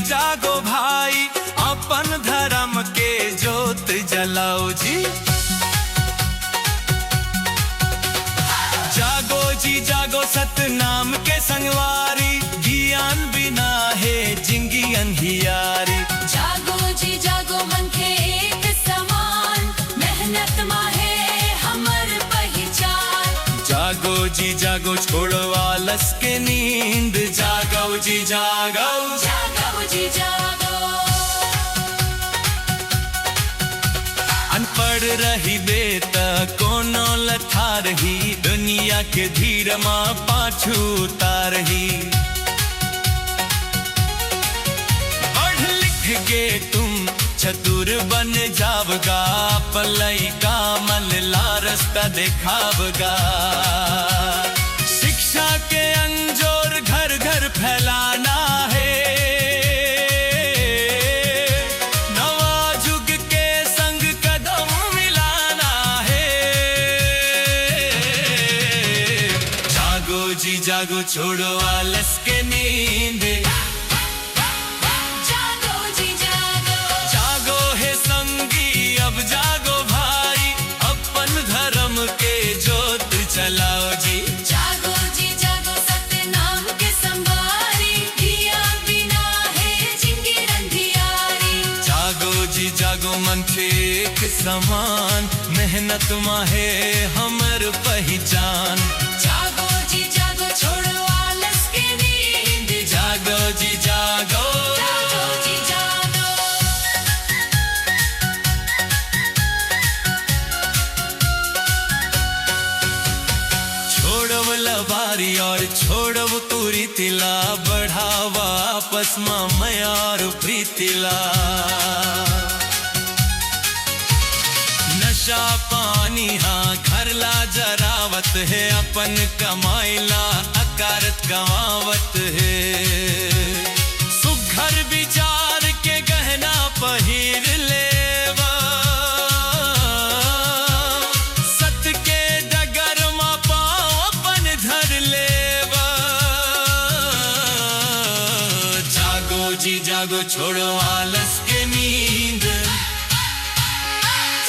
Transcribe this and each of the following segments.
जागो भाई, अपन धर्म के जोत जलाओ जी। जागो जी जागो सतनाम के संगवारी, ज्ञान बिना है जिंदगी अंधियारी। जागो जी जागो मन के एक समान, मेहनत मा है हमर पहचान। जागो जी जागो छोड़ो आलस के नींद, जागो जी जागो, जागो जी जागो। अनपढ़ रही बेटा कोनो लथा रही, दुनिया के धीर माँ पाछू उतारही। पढ़ लिख के तुम चतुर बन जावगा, पलई का मन ला रास्ता दिखावगा। शिक्षा के अंजोर घर घर फैलाना है, जागो छोड़ो आलस के नींद। जागो जी जागो, जागो है संगी अब जागो भाई, अपन धर्म के जोत चलाओ जी। जागो जी जागो सतनाम के संवारी, दिया बिना है जिंदगी अंधियारी। जागो जी जागो मन के एक समान, मेहनत मा है हमर पहचान। जागो जी जागो छोड़ो आलस के नींद। जागो जी जागो, जागो जी जागो। छोड़व लबारी और छोड़व तुरी तिला, बढ़ावा आपस में मैं और प्रीतिला। नशा पानी हाँ घर ला जरावत है, अपन कमाइला अकारत गवावत है। सुघर विचार के गहना पहिर लेवा, सत के डगर मा पाँव अपन धर लेवा। जागो जी जागो छोड़ो आलस के नींद।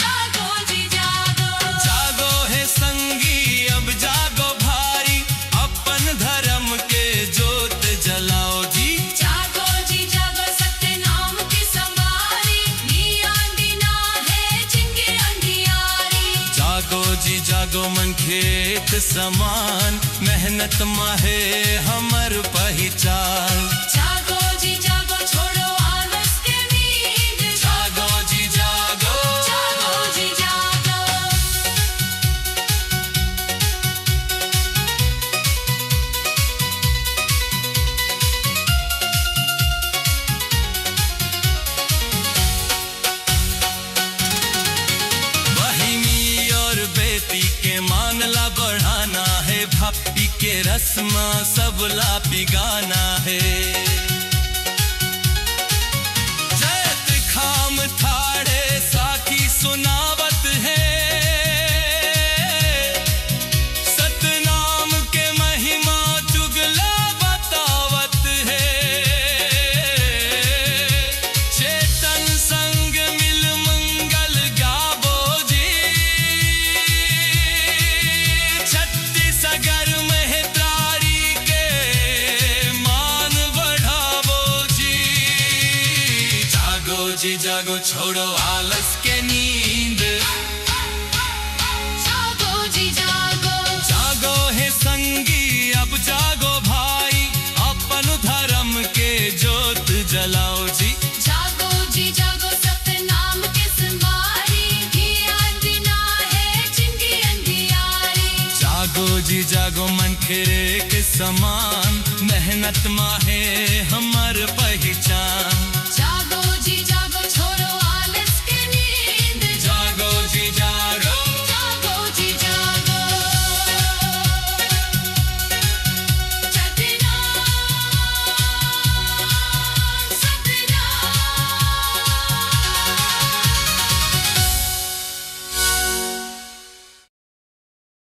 जागो जी जागो, जागो है संगी अब जागो भाई, अपन धर्म के जोत जलाओ जी। जागो जी जागो सतनाम की संवारी, ज्ञान बिना है जिंदगी अंधियारी। जागो जी जागो मन खेत समान, मेहनत मा है हमर पहचान। जागो जी जागो छोड़ो आलस के नींद। जागो जी जागो, जागो जी जागो। बहिनी और बेटी के मानला बढ़ाना है, भक्ति के रस्म सबला पिगाना है। जैत खाम थाड़े साखी सुनावत है, सतनाम के महिमा चुगला बतावत है। चेतन संग मिल मंगल गावो जी, छत्तीसगढ़ महतारी के मान बढ़ावो जी। जागो जी जागो छोड़ो आलस के नींद। जागो जी जागो, जागो है संगी अब जागो भाई, अपन धर्म के जोत जलाओ जी। जागो जी जागो सतनाम के संवारी, ज्ञान बिना है जिंदगी अंधियारी। जागो जी जागो मन खेरे के समान, मेहनत मा है हमर पहचान।